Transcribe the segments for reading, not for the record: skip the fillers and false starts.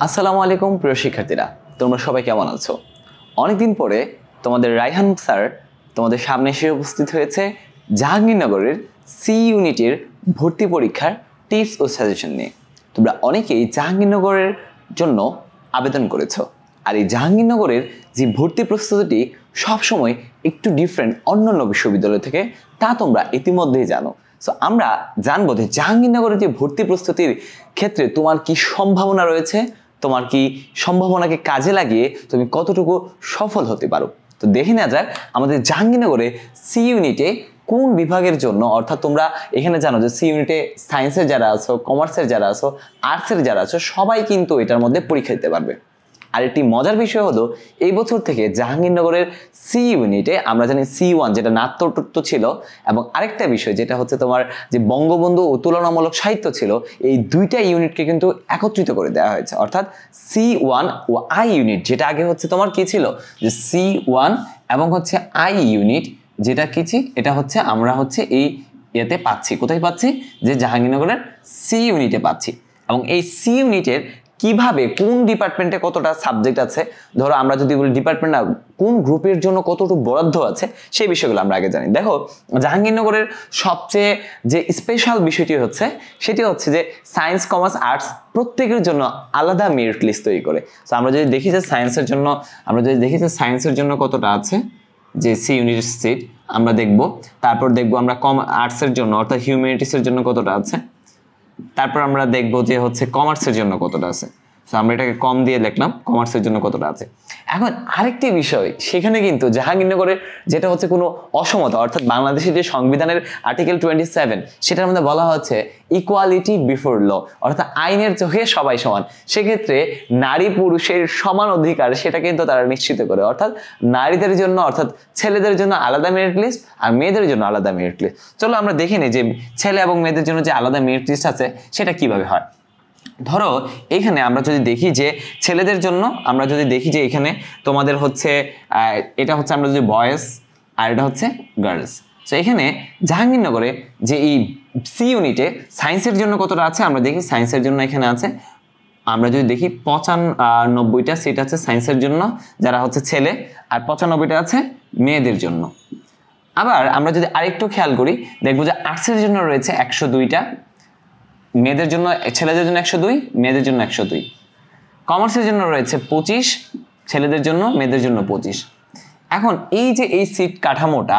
আসসালামু আলাইকুম প্রিয় শিক্ষার্থীরা, তোমরা সবাই কেমন আছো? অনেকদিন পরে তোমাদের রায়হান স্যার তোমাদের সামনে এসে উপস্থিত হয়েছে জাহাঙ্গীরনগরের সি ইউনিটের ভর্তি পরীক্ষার টিপস ও সাজেশন নিয়ে। তোমরা অনেকেই জাহাঙ্গীরনগরের জন্য আবেদন করেছো, আর এই জাহাঙ্গীরনগরের যে ভর্তি প্রস্তুতিটি সবসময় একটু ডিফারেন্ট অন্যান্য বিশ্ববিদ্যালয় থেকে, তা তোমরা ইতিমধ্যেই জানো। সো আমরা জানবো যে জাহাঙ্গীরনগরের যে ভর্তি প্রস্তুতির ক্ষেত্রে তোমার কি সম্ভাবনা রয়েছে, তোমার কি সম্ভাবনাকে কাজে লাগিয়ে তুমি কতটুকু সফল হতে পারো। তো দেখে নেওয়া যাক আমাদের জাহাঙ্গীরনগরে সি ইউনিটে কোন বিভাগের জন্য, অর্থাৎ তোমরা এখানে জানো যে সি ইউনিটে সায়েন্সের যারা আছো, কমার্সের যারা আছো, আর্টসের যারা আছো, সবাই কিন্তু এটার মধ্যে পরীক্ষা দিতে পারবে। আর একটি মজার বিষয় হলো এই বছর থেকে জাহাঙ্গীরনগরের সি ইউনিটে আমরা জানি C1 যেটা নাট্যতত্ত্ব ছিল, এবং আরেকটা বিষয় যেটা হচ্ছে তোমার যে বঙ্গবন্ধু ও তুলনামূলক সাহিত্য ছিল, এই দুইটা ইউনিটকে কিন্তু একত্রিত করে দেওয়া হয়েছে। অর্থাৎ C1 ও I ইউনিট, যেটা আগে হচ্ছে তোমার কি ছিল যে C1 এবং হচ্ছে I ইউনিট, যেটা কি এটা হচ্ছে আমরা হচ্ছে এই ইয়েতে পাচ্ছি। কোথায় পাচ্ছি? যে জাহাঙ্গীরনগরের সি ইউনিটে পাচ্ছি। এবং এই সি ইউনিটের কিভাবে কোন ডিপার্টমেন্টে কতটা সাবজেক্ট আছে, ধরো আমরা যদি বলি ডিপার্টমেন্ট না, কোন গ্রুপের জন্য কতটুকু বরাদ্দ আছে, সেই বিষয়গুলো আমরা আগে জানি। দেখো জাহাঙ্গীরনগরের সবচেয়ে যে স্পেশাল বিষয়টি হচ্ছে সেটি হচ্ছে যে সায়েন্স, কমার্স, আর্টস প্রত্যেকের জন্য আলাদা মেরিট লিস্ট তৈরি করে। তো আমরা যদি দেখি যে সায়েন্সের জন্য কতটা আছে, যে সি ইউনিটের সিট আমরা দেখব। তারপর দেখব আমরা আর্টসের জন্য অর্থাৎ হিউম্যানিটিসের জন্য কতটা আছে। তারপর আমরা দেখব যে হচ্ছে কমার্সের জন্য কতটা আছে। সো আমরা এটাকে কম দিয়ে লিখলাম, কমার্সের জন্য কতটা আছে। এখন আরেকটি বিষয়, সেখানে কিন্তু জাহাঙ্গীরনগরের যেটা হচ্ছে কোনো অসমতা, অর্থাৎ বাংলাদেশের যে সংবিধানের আর্টিকেল 27 সেটার মধ্যে বলা হচ্ছে ইকুয়ালিটি বিফোর ল, অর্থাৎ আইনের চোখে সবাই সমান। সেক্ষেত্রে নারী পুরুষের সমান অধিকার সেটা কিন্তু তারা নিশ্চিত করে, অর্থাৎ নারীদের জন্য অর্থাৎ ছেলেদের জন্য আলাদা মেরিট লিস্ট আর মেয়েদের জন্য আলাদা মেরিট লিস্ট। চলো আমরা দেখে নিই যে ছেলে এবং মেয়েদের জন্য যে আলাদা মেরিট লিস্ট আছে সেটা কিভাবে হয়। ধরো এখানে আমরা যদি দেখি যে ছেলেদের জন্য আমরা যদি দেখি যে এখানে তোমাদের হচ্ছে এটা হচ্ছে আমরা যদি বয়েজ আর এটা হচ্ছে গার্লস। তো এখানে জাহাঙ্গীরনগরে যে এই সি ইউনিটে সায়েন্সের জন্য কতটা আছে আমরা দেখি। সায়েন্সের জন্য এখানে আছে আমরা যদি দেখি 95টা সিট আছে সায়েন্সের জন্য, যারা হচ্ছে ছেলে, আর 95টা আছে মেয়েদের জন্য। আবার আমরা যদি আরেকটু খেয়াল করি দেখবো যে আর্টসের জন্য রয়েছে 102টা, মেয়েদের জন্য, ছেলেদের জন্য 102, মেয়েদের জন্য 102। কমার্সের জন্য রয়েছে 25, ছেলেদের জন্য, মেয়েদের জন্য 25। এখন এই যে এই সিট কাঠামোটা,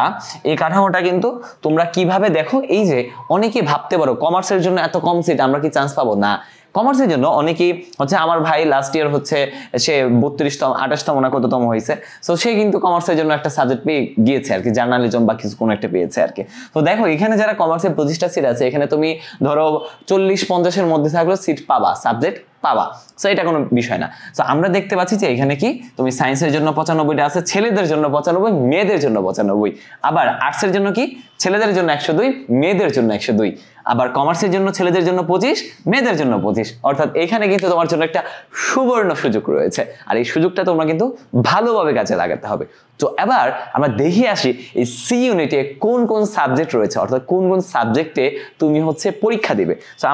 এই কাঠামোটা কিন্তু তোমরা কিভাবে দেখো, এই যে অনেকে ভাবতে পারো কমার্সের জন্য এত কম সিট, আমরা কি চান্স পাবো? না, কমার্সের জন্য অনেকেই হচ্ছে, আমার ভাই লাস্ট ইয়ার হচ্ছে সে 32তম 28তম না কততম হয়েছে, সো সে কিন্তু কমার্সের জন্য একটা সাবজেক্ট পেয়ে গিয়েছে আর কি, জার্নালিজম বা কিছু কোনো একটা পেয়েছে আর কি। তো দেখো এখানে যারা কমার্সের 25টা সিট আছে, এখানে তুমি ধরো 40-50-এর মধ্যে থাকলেও সিট পাবা, সাবজেক্ট পাবা। সো এটা কোনো বিষয় না। সো আমরা দেখতে পাচ্ছি যে এখানে কি তুমি সায়েন্সের জন্য 95টা আছে, ছেলেদের জন্য 95, মেয়েদের জন্য 95। আবার আর্টসের জন্য কি ছেলেদের জন্য 102, মেয়েদের জন্য 102। আবার কমার্সের জন্য ছেলেদের জন্য 25, মেয়েদের জন্য 25। অর্থাৎ এখানে কিন্তু তোমার জন্য একটা সুবর্ণ সুযোগ রয়েছে, আর এই সুযোগটা তোমরা কিন্তু ভালোভাবে কাজে লাগাতে হবে। তো এবার আমরা দেখে আসি এই সি ইউনিটে কোন কোন সাবজেক্ট রয়েছে, অর্থাৎ কোন কোন সাবজেক্টে তুমি হচ্ছে পরীক্ষা দিবে। তো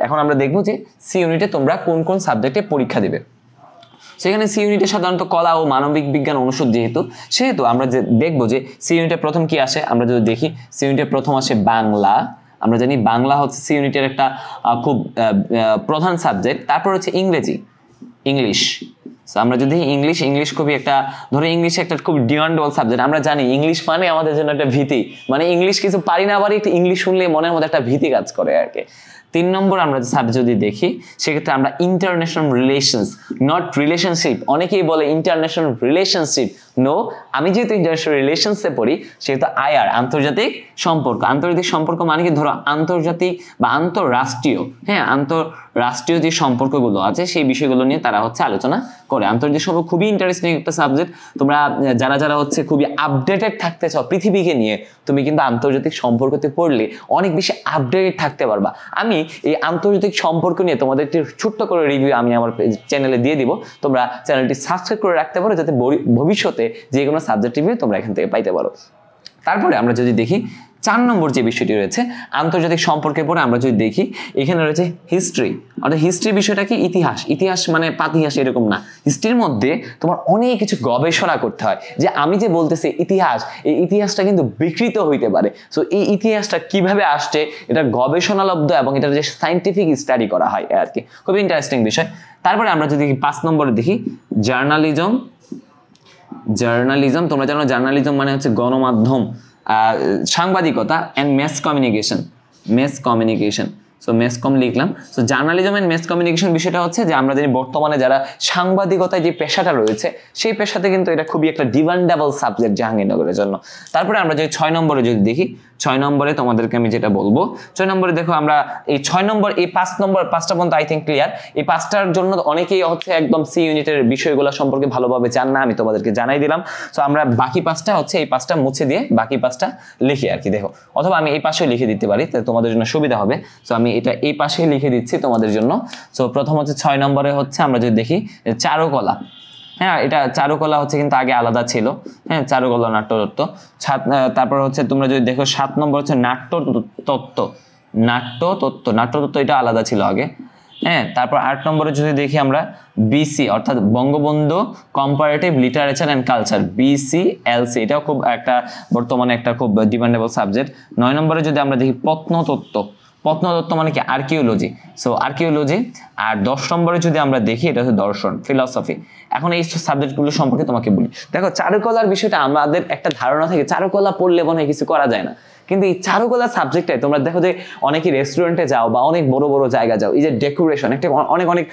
এখন আমরা দেখবো যে সি ইউনিটে তোমরা কোন কোন সাবজেক্টে পরীক্ষা দিবে। সেখানে সি ইউনিটে সাধারণত কলা ও মানবিক বিজ্ঞান অনুষদ সেহেতু আমরা যে দেখবো যে সি ইউনিটে প্রথম কি আসে, আমরা যদি দেখি সি ইউনিটে প্রথম আসে বাংলা। আমরা জানি বাংলা হচ্ছে সি ইউনিটের একটা খুব প্রধান সাবজেক্ট। তারপর হচ্ছে ইংলিশ। আমরা যদি ইংলিশ খুবই একটা, ধরো ইংলিশ একটা খুব ডিমান্ডেবল সাবজেক্ট। আমরা জানি ইংলিশ মানে আমাদের জন্য একটা ভীতি, মানে ইংলিশ কিছু পারি না পারি, একটু ইংলিশ শুনলে মনের মধ্যে একটা ভীতি কাজ করে আর কি। 3 নম্বর আমরা সাবজেক্ট যদি দেখি, সেক্ষেত্রে আমরা ইন্টারন্যাশনাল রিলেশনস, নট রিলেশনশিপ। অনেকেই বলে ইন্টারন্যাশনাল রিলেশনশিপ, নো, আমি যেহেতু ইন্টারন্যাশনাল রিলেশনসে পড়ি সেহেতু IR, আন্তর্জাতিক সম্পর্ক। আন্তর্জাতিক সম্পর্ক মানে কি, ধরো আন্তর্জাতিক বা আন্তঃরাষ্ট্রীয়, হ্যাঁ আন্তঃরাষ্ট্রীয় যে সম্পর্কগুলো আছে সেই বিষয়গুলো নিয়ে তারা হচ্ছে আলোচনা করে। আন্তর্জাতিক সম্পর্ক খুবই ইন্টারেস্টিং একটা সাবজেক্ট। তোমরা যারা হচ্ছে খুবই আপডেটেড থাকতে চাও পৃথিবীকে নিয়ে, তুমি কিন্তু আন্তর্জাতিক সম্পর্কতে পড়লে অনেক বেশি আপডেটেড থাকতে পারবা। আমি এই আন্তর্জাতিক সম্পর্ক নিয়ে তোমাদের একটি ছোট্ট করে রিভিউ আমি আমার চ্যানেলে দিয়ে দিব, তোমরা চ্যানেলটি সাবস্ক্রাইব করে রাখতে পারো, যাতে ভবিষ্যতে যে কোনো সাবজেক্ট রিভিউ তোমরা এখান থেকে পাইতে পারো। তারপরে আমরা যদি দেখি 4 নম্বর যে বিষয়টি রয়েছে আন্তর্জাতিক সম্পর্কের পরে আমরা যদি দেখি এখানে রয়েছে হিস্ট্রি। অর্থাৎ হিস্ট্রি বিষয়টা কি? ইতিহাস। ইতিহাস মানে পাতিহাস এরকম না, হিস্ট্রির মধ্যে তোমার অনেক কিছু গবেষণা করতে হয়। যে আমি যে বলতেছি ইতিহাস, এই ইতিহাসটা কিন্তু বিকৃত হইতে পারে। সো এই ইতিহাসটা কিভাবে আসছে এটা গবেষণালব্ধ এবং এটা যে সায়েন্টিফিক স্টাডি করা হয় আর কি, খুবই ইন্টারেস্টিং বিষয়। তারপরে আমরা যদি 5 নম্বরে দেখি জার্নালিজম। জার্নালিজম তোমরা জানো জার্নালিজম মানে হচ্ছে গণমাধ্যম, সাংবাদিকতা and mass communication. Mass communication, so mass com লিখলাম। So journalism and mass communication বিষয়টা হচ্ছে যে আমরা জানি বর্তমানে যারা সাংবাদিকতায় যে পেশাটা রয়েছে সেই পেশাতে কিন্তু এটা খুবই একটা ডিমান্ডেবল সাবজেক্ট জাহাঙ্গীরনগরের জন্য। তারপরে আমরা যদি 6 নম্বরে যদি দেখি, 6 নম্বরে তোমাদেরকে আমি যেটা বলবো, 6 নম্বরে দেখো আমরা এই 6 নম্বর এই 5 নম্বর 5টা পর্যন্ত আই থিঙ্ক ক্লিয়ার। এই 5টার জন্য অনেকেই হচ্ছে একদম সি ইউনিটের বিষয়গুলো সম্পর্কে ভালোভাবে জান না, আমি তোমাদেরকে জানাই দিলাম। সো আমরা বাকি 5টা হচ্ছে এই 5টা মুছে দিয়ে বাকি 5টা লিখি আর কি। দেখো অথবা আমি এই পাশেও লিখে দিতে পারি, তাই তোমাদের জন্য সুবিধা হবে। সো আমি এটা এই পাশে লিখে দিচ্ছি তোমাদের জন্য। সো প্রথম হচ্ছে 6 নম্বরে হচ্ছে আমরা যদি দেখি চারুকলা। হ্যাঁ, এটা চারুকলা হচ্ছে কিন্তু আগে আলাদা ছিল। হ্যাঁ, চারুকলা নাট্যতত্ত্ব। তারপর হচ্ছে তোমরা যদি দেখো 7 নম্বর হচ্ছে নাট্যতত্ত্ব। নাট্যতত্ত্ব এটা আলাদা ছিল আগে। হ্যাঁ, তারপর 8 নম্বরে যদি দেখি আমরা বিসি অর্থাৎ Bangabandhu comparative literature and culture, BCLC, এটাও খুব একটা বর্তমানে একটা খুব ডিমান্ডেবল সাবজেক্ট। 9 নম্বরে যদি আমরা দেখি প্রত্নতত্ত্ব। প্রত্নতত্ত্ব মানে কি? আর্কিওলজি। So archaeology. আর 10 নম্বরে যদি আমরা দেখি এটা হচ্ছে দর্শন, ফিলসফি। এখন এই সাবজেক্টগুলো সম্পর্কে তোমাকে বলি। দেখো চারুকলার বিষয়টা আমাদের একটা ধারণা থাকে চারুকলা পড়লে মনে হয় কিছু করা যায় না, কিন্তু এই চারুকলা সাবজেক্টটাই তোমরা দেখো যে অনেকেই রেস্টুরেন্টে যাও বা অনেক বড় বড় জায়গা যাও, এই যে ডেকোরেশন একটা অনেক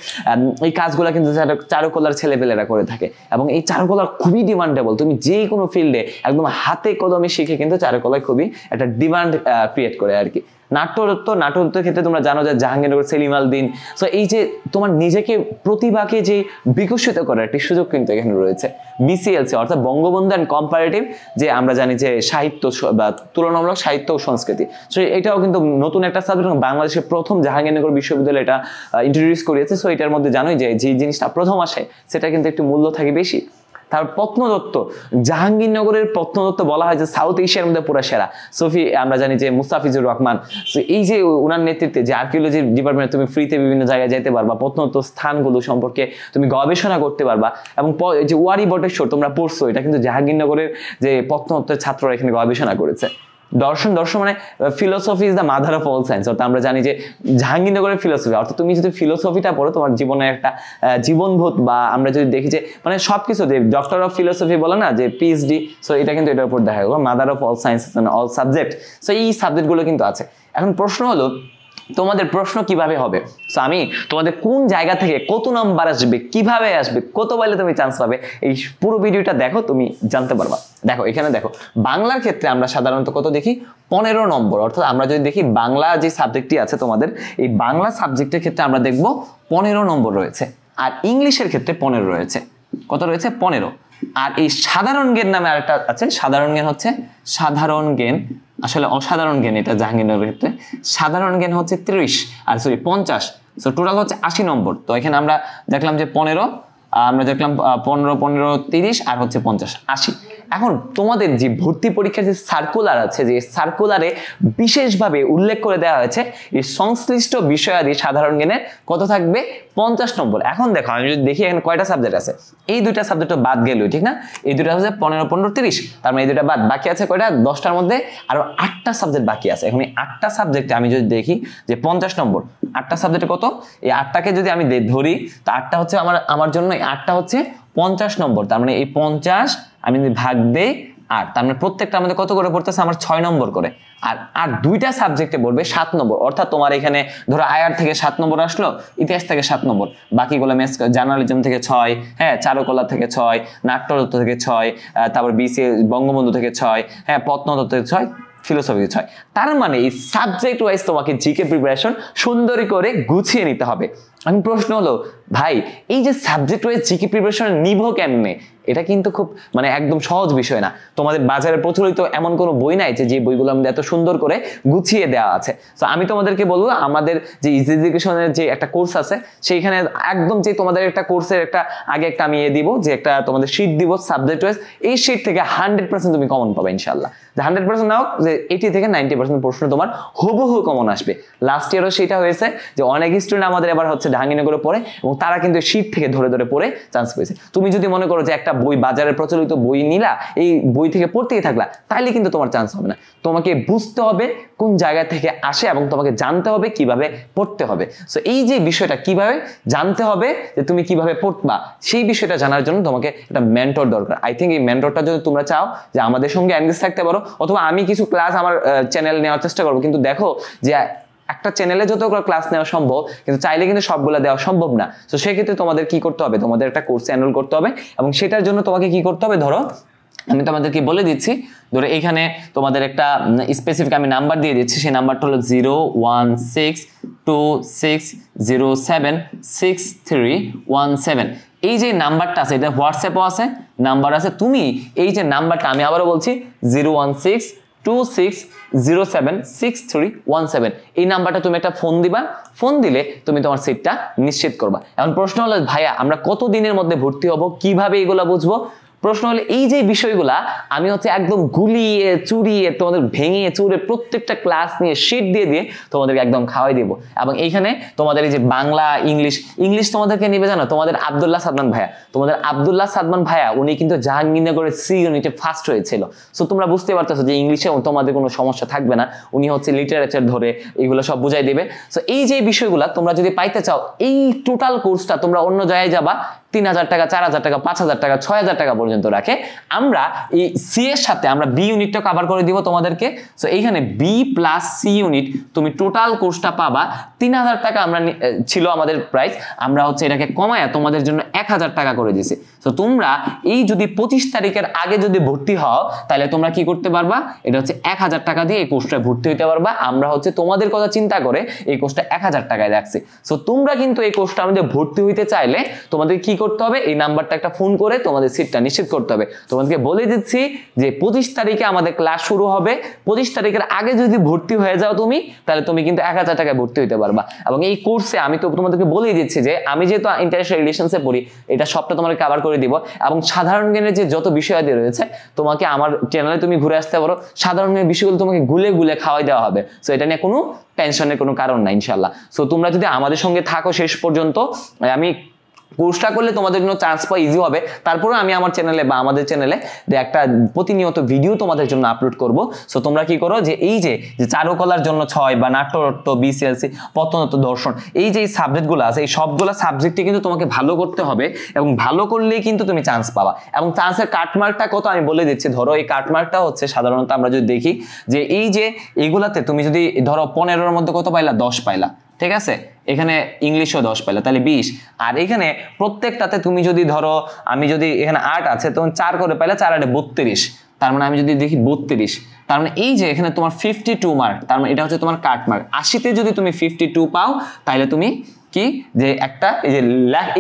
এই কাজগুলো কিন্তু চারুকলার ছেলেপেলেরা করে থাকে এবং এই চারুকলা খুবই ডিমান্ডেবল। তুমি যে কোনো ফিল্ডে একদম হাতে কদমে শিখে কিন্তু চারুকলায় খুবই একটা ডিমান্ড ক্রিয়েট করে আর কি। নাট্যতত্ত্বের ক্ষেত্রে তোমরা জানো যে জাহাঙ্গীরনগর, সেলিম আল দীন। সো এই যে তোমার নিজেকে প্রতিভাকে যে বিকশিত করার একটি সুযোগ কিন্তু এখানে রয়েছে। BCLC অর্থাৎ বঙ্গবন্ধু অ্যান্ড কম্পারেটিভ, যে আমরা জানি যে সাহিত্য বা তুলনামূলক সাহিত্য ও সংস্কৃতি। সো এটাও কিন্তু নতুন একটা সাবজেক্ট, বাংলাদেশের প্রথম জাহাঙ্গীরনগর বিশ্ববিদ্যালয় এটা ইন্ট্রোডিউস করেছে। সো এটার মধ্যে জানোই যে যে জিনিসটা প্রথম আসে সেটা কিন্তু একটু মূল্য থাকে বেশি। তারপর প্রত্নতত্ত্ব, জাহাঙ্গীরনগরের প্রত্নতত্ত্ব বলা হয় যে সাউথ এশিয়ার মধ্যে পুরো সেরা। আমরা জানি যে মুস্তাফিজুর রহমান, এই যে ওনার নেতৃত্বে যে আর্কিওলজি ডিপার্টমেন্টে তুমি ফ্রিতে বিভিন্ন জায়গায় যেতে পারবা, প্রত্নতত্ত্ব স্থানগুলো সম্পর্কে তুমি গবেষণা করতে পারবা। এবং যে ওয়ারি বটেশ্বর তোমরা পড়ছো, এটা কিন্তু জাহাঙ্গীরনগরের যে প্রত্নতত্ত্বের ছাত্ররা এখানে গবেষণা করেছে। দর্শন মানে philosophy is the mother of all science. অর্থাৎ আমরা জানি যে জাহাঙ্গীরনগরের ফিলোসফি, অর্থাৎ তুমি যদি ফিলোসফিটা পড়ো তোমার জীবনের একটা জীবনবোধ, বা আমরা যদি দেখি যে মানে সবকিছু যে ডক্টর অফ ফিলোসফি বলে না যে PhD, সো এটা কিন্তু এটার উপর দেখা গেল mother of all science all subject. So এই সাবজেক্টগুলো কিন্তু আছে। এখন প্রশ্ন হলো তোমাদের প্রশ্ন কিভাবে হবে। সো আমি তোমাদের কোন জায়গা থেকে কত নাম্বার আসবে, কিভাবে আসবে, কত বলে তুমি চান্স পাবে, এই পুরো ভিডিওটা দেখো, তুমি জানতে পারবা। দেখো এখানে দেখো বাংলার ক্ষেত্রে আমরা সাধারণত কত দেখি? 15 নম্বর। অর্থাৎ আমরা যদি দেখি বাংলা যে সাবজেক্টটি আছে তোমাদের, এই বাংলা সাবজেক্টের ক্ষেত্রে আমরা দেখব 15 নম্বর রয়েছে। আর ইংলিশের ক্ষেত্রে 15 রয়েছে। কত রয়েছে? 15। আর এই সাধারণ জ্ঞান নামে আরেকটা আছে। সাধারণ জ্ঞান হচ্ছে সাধারণ জ্ঞান, আসলে অসাধারণ জ্ঞান এটা জাহাঙ্গীরনগরের ক্ষেত্রে। সাধারণ জ্ঞান হচ্ছে 50। সো টোটাল হচ্ছে 80 নম্বর। তো এখানে আমরা দেখলাম যে 15, আমরা দেখলাম 15, 30 আর হচ্ছে 50, 80। এখন তোমাদের যে ভর্তি পরীক্ষার যে সার্কুলার আছে, যে সার্কুলারে বিশেষভাবে উল্লেখ করে দেওয়া হয়েছে এই সংশ্লিষ্ট বিষয়াদি সাধারণ জ্ঞানের কত থাকবে? 50 নম্বর। এখন দেখো আমি যদি দেখি এখানে কয়টা সাবজেক্ট আছে, এই দুইটা সাবজেক্ট বাদ গেল, ঠিক না? এই দুইটা হচ্ছে 15, 15, 30, তার মানে এই দুইটা বাদ, বাকি আছে কয়টা? 10টার মধ্যে আরো 8টা সাবজেক্ট বাকি আছে। এখন এই 8টা সাবজেক্টে আমি যদি দেখি যে 50 নম্বর, 8টা সাবজেক্টে কত? এই 8টাকে যদি আমি ধরি তো 8টা হচ্ছে আমার জন্য 8টা হচ্ছে 50 নম্বর। তার মানে এই 50 আমি যদি ভাগ দেই 8, তার মানে প্রত্যেকটা আমাদের কত করে পড়তেছে? আমার 6 নম্বর করে। আর দুইটা সাবজেক্টে পড়বে 7 নম্বর। অর্থাৎ তোমার এখানে ধরো আয়ার থেকে 7 নম্বর আসলো, ইতিহাস থেকে 7 নম্বর, বাকিগুলো জার্নালিজম থেকে 6, হ্যাঁ, চারুকলা থেকে 6, নাট্যতত্ত্ব থেকে 6, তারপর BC বঙ্গবন্ধু থেকে 6, হ্যাঁ, প্রত্নতত্ত্ব থেকে 6, ফিলোসফি 6। তার মানে এই সাবজেক্ট ওয়াইজ তোমাকে জিকে প্রিপারেশন সুন্দরী করে গুছিয়ে নিতে হবে। এখন প্রশ্ন হলো ভাই এই যে সাবজেক্ট ওয়াইজ জিকে প্রিপারেশন নিব কেমনে, এটা কিন্তু খুব মানে একদম সহজ বিষয় না। তোমাদের বাজারে প্রচলিত এমন কোনো বই নাই যে বইগুলো আমাদের এত সুন্দর করে গুছিয়ে দেওয়া আছে। তো আমি তোমাদেরকে বলবো আমাদের যে ইজি এডুকেশনের যে একটা কোর্স আছে সেইখানে একদম যে তোমাদের একটা কোর্সের একটা আগে একটা আমি দিব যে একটা তোমাদের শীট দিব সাবজেক্ট ওয়াইজ, এই শীট থেকে 100% তুমি কমন পাবে ইনশাআল্লাহ। যে 100% নাও যে 80 থেকে 90% প্রশ্ন তোমার হুবহু কমন আসবে। লাস্ট ইয়ারও সেটা হয়েছে যে অনেক স্টুডেন্ট আমাদের এবার হচ্ছে জাহাঙ্গীরনগরে পড়ে এবং তারা কিন্তু শীট থেকে ধরে ধরে পড়ে চান্স পেয়েছে। তুমি যদি মনে করো যে একটা বই বাজারে প্রচলিত বই নিলা, এই বই থেকে পড়তেই থাকলা, তাইলে কিন্তু তোমার চান্স হবে না। তোমাকে বুঝতে হবে কোন জায়গা থেকে আসে এবং তোমাকে জানতে হবে কিভাবে পড়তে হবে। সো এই যে বিষয়টা কিভাবে জানতে হবে যে তুমি কিভাবে পড়বা, সেই বিষয়টা জানার জন্য তোমাকে একটা মেন্টর দরকার। আই থিঙ্ক এই মেন্টরটা যদি তোমরা চাও যে আমাদের সঙ্গে এনগেজ থাকতে পারো, অথবা আমি কিছু ক্লাস আমার চ্যানেল নেওয়ার চেষ্টা করবো, কিন্তু দেখো যে একটা চ্যানেলে যতগুলো ক্লাস নেওয়া সম্ভব কিন্তু চাইলে কিন্তু সবগুলো দেওয়া সম্ভব না। তো সেক্ষেত্রে তোমাদের কি করতে হবে, তোমাদের একটা কোর্সে এনরোল করতে হবে এবং সেটার জন্য তোমাকে কি করতে হবে, ধরো আমি তোমাদেরকে বলে দিচ্ছি, ধরো এইখানে তোমাদের একটা স্পেসিফিক আমি নাম্বার দিয়ে দিচ্ছি, সেই নাম্বারটা হলো 01626076317। এই যে নাম্বারটা আছে এটা হোয়াটসঅ্যাপও আছে, নাম্বার আছে। তুমি এই যে নাম্বারটা আমি আবারও বলছি 01626076317, এই নাম্বারটা তুমি একটা ফোন দিবা, ফোন দিলে তুমি তোমার সিটটা নিশ্চিত করবা। এখন প্রশ্ন হলো ভাইয়া আমরা কত দিনের মধ্যে ভর্তি হব, কিভাবে এগুলো বুঝবো? প্রশ্ন হলো এই যে বিষয়গুলা আমি হচ্ছে একদম গুলিয়ে চুরিয়ে তোমাদের ভেঙে চুরে প্রত্যেকটা ক্লাস নিয়ে শীট দিয়ে দিয়ে তোমাদেরকে একদম খাওয়াই দেবো। এবং এইখানে তোমাদের এই যে বাংলা ইংলিশ তোমাদেরকে নিবে জানো তোমাদের আব্দুল্লাহ সাদমান ভাইয়া, তোমাদের আব্দুল্লাহ সাদমান ভাইয়া উনি কিন্তু জাহাঙ্গীরনগরের সি ইউনিটে ফার্স্ট হয়েছিল। সো তোমরা বুঝতে পারতেছো যে ইংলিশে তোমাদের কোনো সমস্যা থাকবে না, উনি হচ্ছে লিটারেচার ধরে এগুলো সব বুঝাই দেবে। সো এই যে বিষয়গুলা তোমরা যদি পাইতে চাও, এই টোটাল কোর্সটা তোমরা অন্য জায়গায় যাবা 3000 টাকা 4000 টাকা 5000 টাকা 6000 টাকা পর্যন্ত রাখে। আমরা এই সি এর সাথে আমরা বি ইউনিটটা কভার করে দিব তোমাদেরকে। সো এইখানে বি প্লাস সি ইউনিট তুমি টোটাল কোর্সটা পাবা 3000 টাকা আমরা ছিল আমাদের প্রাইস, আমরা হচ্ছে এটাকে কমায়া তোমাদের জন্য 1000 টাকা করে দিয়েছি। তো তোমরা এই যদি 25 তারিখের আগে যদি ভর্তি হও তাহলে তোমরা কি করতে পারবা, এটা হচ্ছে 1000 টাকা দিয়ে এই কোর্সটা ভর্তি হইতে পারবা। আমরা হচ্ছে তোমাদের কথা চিন্তা করে এই কোর্সটা 1000 টাকায় রাখছি। সো তোমরা কিন্তু এই কোর্সটা আমাদের ভর্তি হইতে চাইলে তোমাদের কি করতে হবে, এই নাম্বারটা একটা ফোন করে তোমাদের সিটটা নিশ্চিত করতে হবে। তোমাদেরকে বলে দিচ্ছি যে 25 তারিখে আমাদের ক্লাস শুরু হবে, 25 তারিখের আগে যদি ভর্তি হয়ে যাও তুমি, তাহলে তুমি কিন্তু 1000 টাকায় ভর্তি হইতে পারবা। এবং এই কোর্সে আমি তো তোমাদেরকে বলেই দিচ্ছি যে আমি যেহেতু ইন্টারন্যাশনাল রিলেশনসে পড়ি, এটা সবটা তোমাকে কভার করে দিব। এবং সাধারণ জ্ঞানের যে যত বিষয়াদি রয়েছে তোমাকে আমার চ্যানেলে তুমি ঘুরে আসতে পারো, সাধারণ জ্ঞানের বিষয়গুলো তোমাকে গুলে গুলে খাওয়াই দেওয়া হবে। সো এটা নিয়ে কোনো টেনশনের কোনো কারণ নাই ইনশাল্লাহ। সো তোমরা যদি আমাদের সঙ্গে থাকো শেষ পর্যন্ত, আমি কোর্সটা করলে তোমাদের জন্য চান্স পাওয়া ইজি হবে। তারপরে আমি আমার চ্যানেলে বা আমাদের চ্যানেলে একটা প্রতিনিয়ত ভিডিও তোমাদের জন্য আপলোড করব। সো তোমরা কি করো যে এই যে চারুকলার জন্য 6 বা নাট্যতত্ত্ব বিসিএলসি প্রত্নতত্ত্ব দর্শন এই যে সাবজেক্টগুলো আছে, এই সবগুলো সাবজেক্টে কিন্তু তোমাকে ভালো করতে হবে এবং ভালো করলেই কিন্তু তুমি চান্স পাবা। এবং চান্সের কাটমার্কটা কত আমি বলে দিচ্ছি। ধরো এই কাটমার্কটা হচ্ছে সাধারণত আমরা যদি দেখি যে এই যে এইগুলাতে তুমি যদি ধরো 15-এর মধ্যে কত পাইলা, 10 পাইলা, ঠিক আছে, এখানে ইংলিশও 10 পাইলা তাহলে 20। আর এখানে প্রত্যেকটাতে তুমি যদি ধরো আমি যদি এখানে 8 আছে তখন 4 করে পাইলা, 4 8 32, তার মানে আমি যদি দেখি 32, তার মানে এই যে এখানে তোমার 52 মার্ক, তার মানে এটা হচ্ছে তোমার কাট মার্ক। 80-তে যদি তুমি 52 পাও তাহলে তুমি কি যে একটা এই যে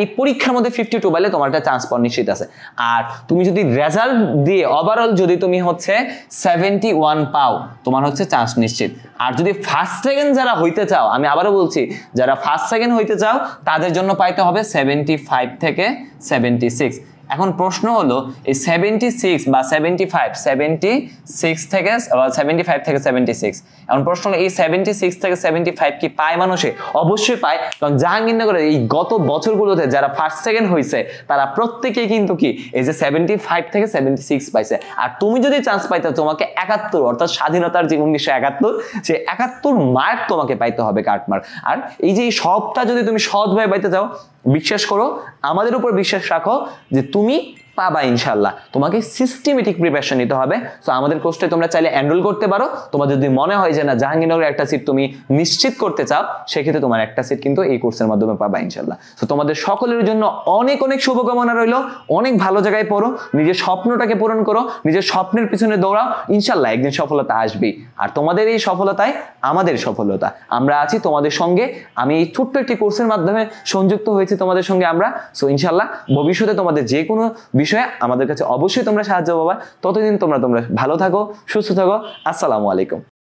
এই পরীক্ষার মধ্যে 52 পাইলে তোমার একটা চান্স পাওয়ার নিশ্চিত আছে। আর তুমি যদি রেজাল্ট দিয়ে ওভারঅল যদি তুমি হচ্ছে 71 পাও, তোমার হচ্ছে চান্স নিশ্চিত। আর যদি ফার্স্ট সেকেন্ড যারা হইতে চাও, আমি আবারও বলছি যারা ফার্স্ট সেকেন্ড হইতে চাও তাদের জন্য পাইতে হবে 75 থেকে 76। এখন প্রশ্ন হলো এই 76 বা 75 থেকে 76। এখন প্রশ্ন হলো এই 76 থেকে 75 কি পায় মানুষে? অবশ্যই পায়, কারণ জাহাঙ্গীরনগরে এই গত বছরগুলোতে যারা ফার্স্ট সেকেন্ড হয়েছে তারা প্রত্যেকেই কিন্তু কি এই যে 75 থেকে 76 পাইছে। আর তুমি যদি চান্স পাইতে তোমাকে 71 অর্থাৎ স্বাধীনতার যে 1971 সে 71 মার্ক তোমাকে পাইতে হবে কাট মার্ক। আর এই যে সবটা যদি তুমি সহজভাবে পাইতে চাও, বিশ্বাস করো, আমাদের উপর বিশ্বাস রাখো যে তুমি পাবা ইনশাল্লাহ। তোমাকে সিস্টেমেটিক প্রিপারেশন নিতে হবে। সো আমাদের কোর্সটায় তোমরা চাইলে এনরোল করতে পারো। তোমার যদি মনে হয় যে না জাহাঙ্গীরনগরের একটা সিট তুমি নিশ্চিত করতে চাও, সেক্ষেত্রে তোমার একটা সিট কিন্তু এই কোর্সের মাধ্যমে পাবা ইনশাল্লাহ। তো তোমাদের সকলের জন্য অনেক অনেক শুভকামনা রইলো। অনেক ভালো জায়গায় পড়ো, নিজের স্বপ্নটাকে পূরণ করো, নিজের স্বপ্নের পিছনে দৌড়াও, ইনশাল্লাহ একদিন সফলতা আসবেই। আর তোমাদের এই সফলতায় আমাদের সফলতা, আমরা আছি তোমাদের সঙ্গে। আমি এই ছোট্ট একটি কোর্সের মাধ্যমে সংযুক্ত হয়েছি তোমাদের সঙ্গে আমরা। সো ইনশাল্লাহ ভবিষ্যতে তোমাদের যে কোনো বিষয়ে আমাদের কাছে অবশ্যই তোমরা সাহায্য পাবা। ততদিন তোমরা ভালো থাকো, সুস্থ থাকো। আসসালামু আলাইকুম।